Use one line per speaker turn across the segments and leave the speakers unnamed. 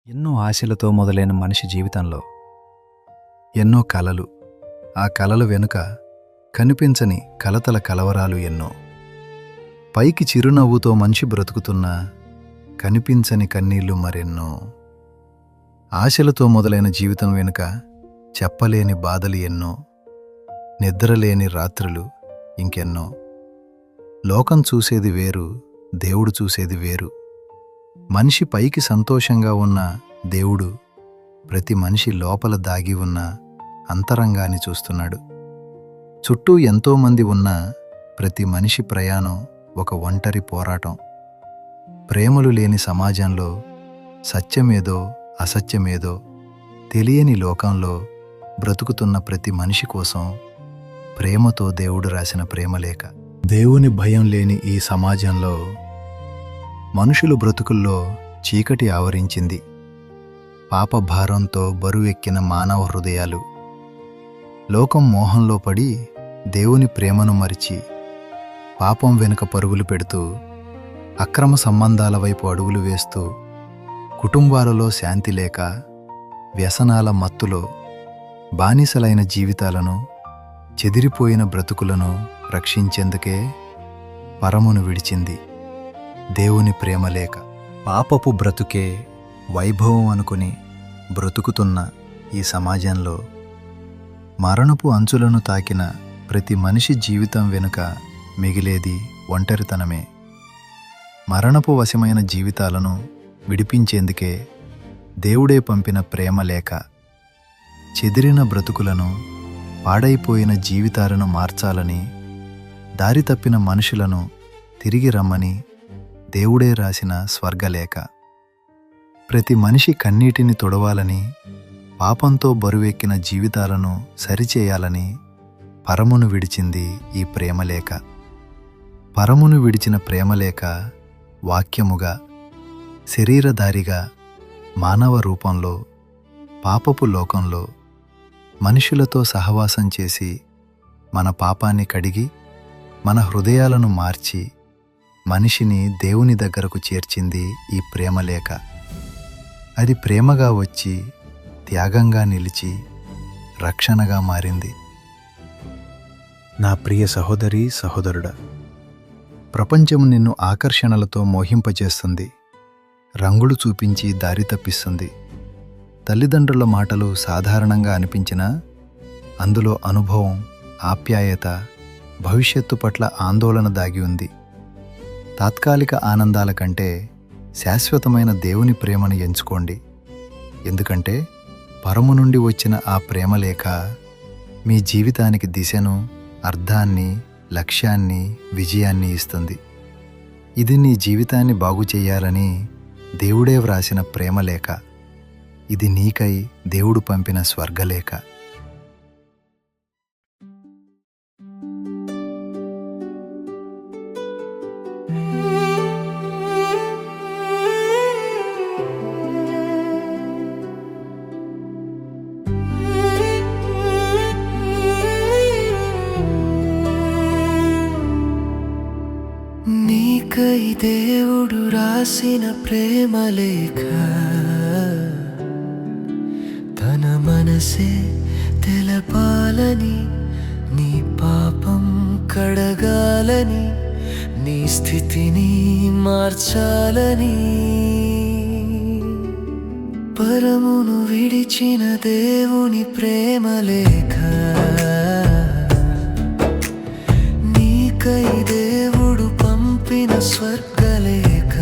ఎన్నో ఆశలతో మొదలైన మనిషి జీవితంలో ఎన్నో కలలు, ఆ కలల వెనుక కనిపించని కలతల కలవరాలు ఎన్నో. పైకి చిరునవ్వుతో మనిషి బ్రతుకుతున్నా కనిపించని కన్నీళ్లు మరెన్నో. ఆశలతో మొదలైన జీవితం వెనుక చెప్పలేని బాధలు ఎన్నో, నిద్రలేని రాత్రులు ఇంకెన్నో. లోకం చూసేది వేరు, దేవుడు చూసేది వేరు. మనిషి పైకి సంతోషంగా ఉన్న దేవుడు ప్రతి మనిషి లోపల దాగి ఉన్న అంతరంగాన్ని చూస్తున్నాడు. చుట్టూ ఎంతోమంది ఉన్నా ప్రతి మనిషి ప్రయాణం ఒక ఒంటరి పోరాటం. ప్రేమలు లేని సమాజంలో సత్యమేదో అసత్యమేదో తెలియని లోకంలో బ్రతుకుతున్న ప్రతి మనిషి కోసం ప్రేమతో దేవుడు రాసిన ప్రేమలేఖ. దేవుని భయం లేని ఈ సమాజంలో మనుషుల బ్రతుకుల్లో చీకటి ఆవరించింది. పాపభారంతో బరువెక్కిన మానవ హృదయాలు లోకం మోహంలో పడి దేవుని ప్రేమను మరిచి పాపం వెనుక పరుగులు పెడుతూ అక్రమ సంబంధాల వైపు అడుగులు వేస్తూ కుటుంబాలలో శాంతి లేక వ్యసనాల మత్తులో బానిసలైన జీవితాలను, చెదిరిపోయిన బ్రతుకులను రక్షించేందుకే పరమును విడిచింది దేవుని ప్రేమలేఖ. పాపపు బ్రతుకే వైభవం అనుకుని బ్రతుకుతున్న ఈ సమాజంలో మరణపు అంచులను తాకిన ప్రతి మనిషి జీవితం వెనుక మిగిలేది ఒంటరితనమే. మరణపు వశమైన జీవితాలను విడిపించేందుకే దేవుడే పంపిన ప్రేమలేఖ. చెదిరిన బ్రతుకులను, పాడైపోయిన జీవితాలను మార్చాలని, దారి తప్పిన మనుషులను తిరిగి రమ్మని దేవుడే రాసిన స్వర్గలేఖ. ప్రతి మనిషి కన్నీటిని తుడవాలని, పాపంతో బరువెక్కిన జీవితాలను సరిచేయాలని పరమును విడిచింది ఈ ప్రేమలేఖ. పరమును విడిచిన ప్రేమలేఖ వాక్యముగా, శరీరధారిగా, మానవ రూపంలో పాపపు లోకంలో మనుషులతో సహవాసం చేసి మన పాపాన్ని కడిగి మన హృదయాలను మార్చి మనిషిని దేవుని దగ్గరకు చేర్చింది ఈ ప్రేమలేఖ. అది ప్రేమగా వచ్చి త్యాగంగా నిలిచి రక్షణగా మారింది. నా ప్రియ సహోదరీ సహోదరుడా, ప్రపంచం నిన్ను ఆకర్షణలతో మోహింపచేస్తుంది, రంగులు చూపించి దారి తప్పిస్తుంది. తల్లిదండ్రుల మాటలు సాధారణంగా అనిపించినా అందులో అనుభవం, ఆప్యాయత, భవిష్యత్తు పట్ల ఆందోళన దాగి ఉంది. తాత్కాలిక ఆనందాల కంటే శాశ్వతమైన దేవుని ప్రేమను ఎంచుకోండి. ఎందుకంటే పరము నుండి వచ్చిన ఆ ప్రేమలేఖ మీ జీవితానికి దిశను, అర్థాన్ని, లక్ష్యాన్ని, విజయాన్ని ఇస్తుంది. ఇది నీ జీవితాన్ని బాగు చేయాలని దేవుడే వ్రాసిన ప్రేమలేఖ. ఇది నీకై దేవుడు పంపిన స్వర్గలేఖ.
నీకై దేవుడు రాసిన ప్రేమలేఖ, తన మనసే తెలపాలని, నీ పాపం కడగాలని, నీ స్థితిని మార్చాలని. పరమును విడిచిన దేవుని ప్రేమలేఖ, నీకై దేవుడు పంపిన స్వర్గలేఖ.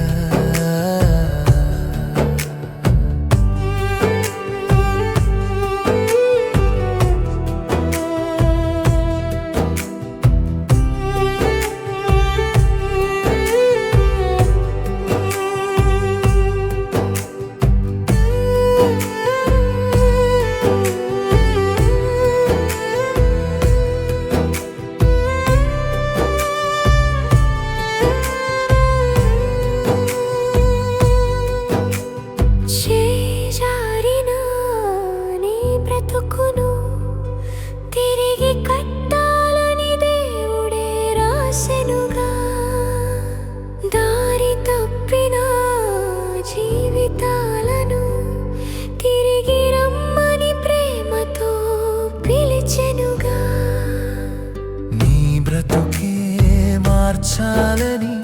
మార్చాలని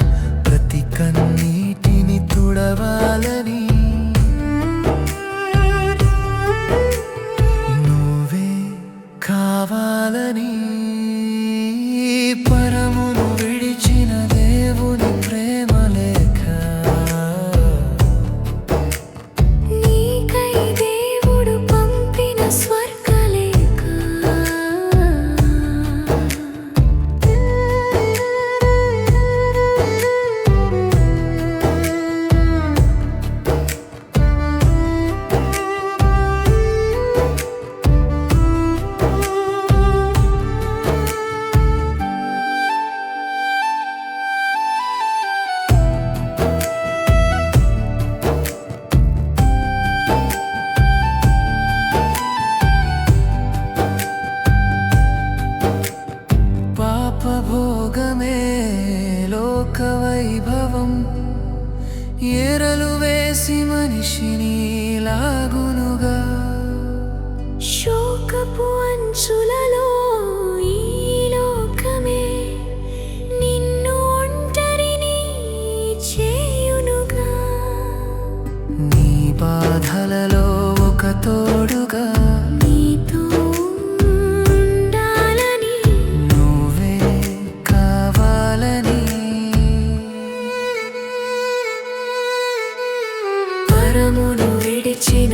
ప్రతి కన్నీటిని తుడవాలని నువ్వే కావాలని పరమును విడిచిన దేవుని ప్రేమ లేఖ
నీకై దేవుడు పంపిన స్వర్గలేఖ
పాపభోగమే లోక వైభవం ఎరలు వేసి మనిషిని లాగునుగా
శోకపు అంచులలో ఈ లోకమే నిన్ను ఒంటరిని చేయునుగా
నీ బాధలలో ఒక తోడుగా
నీతో ఉండాలని
నువ్వే కావాలని
పరమును విడిచిన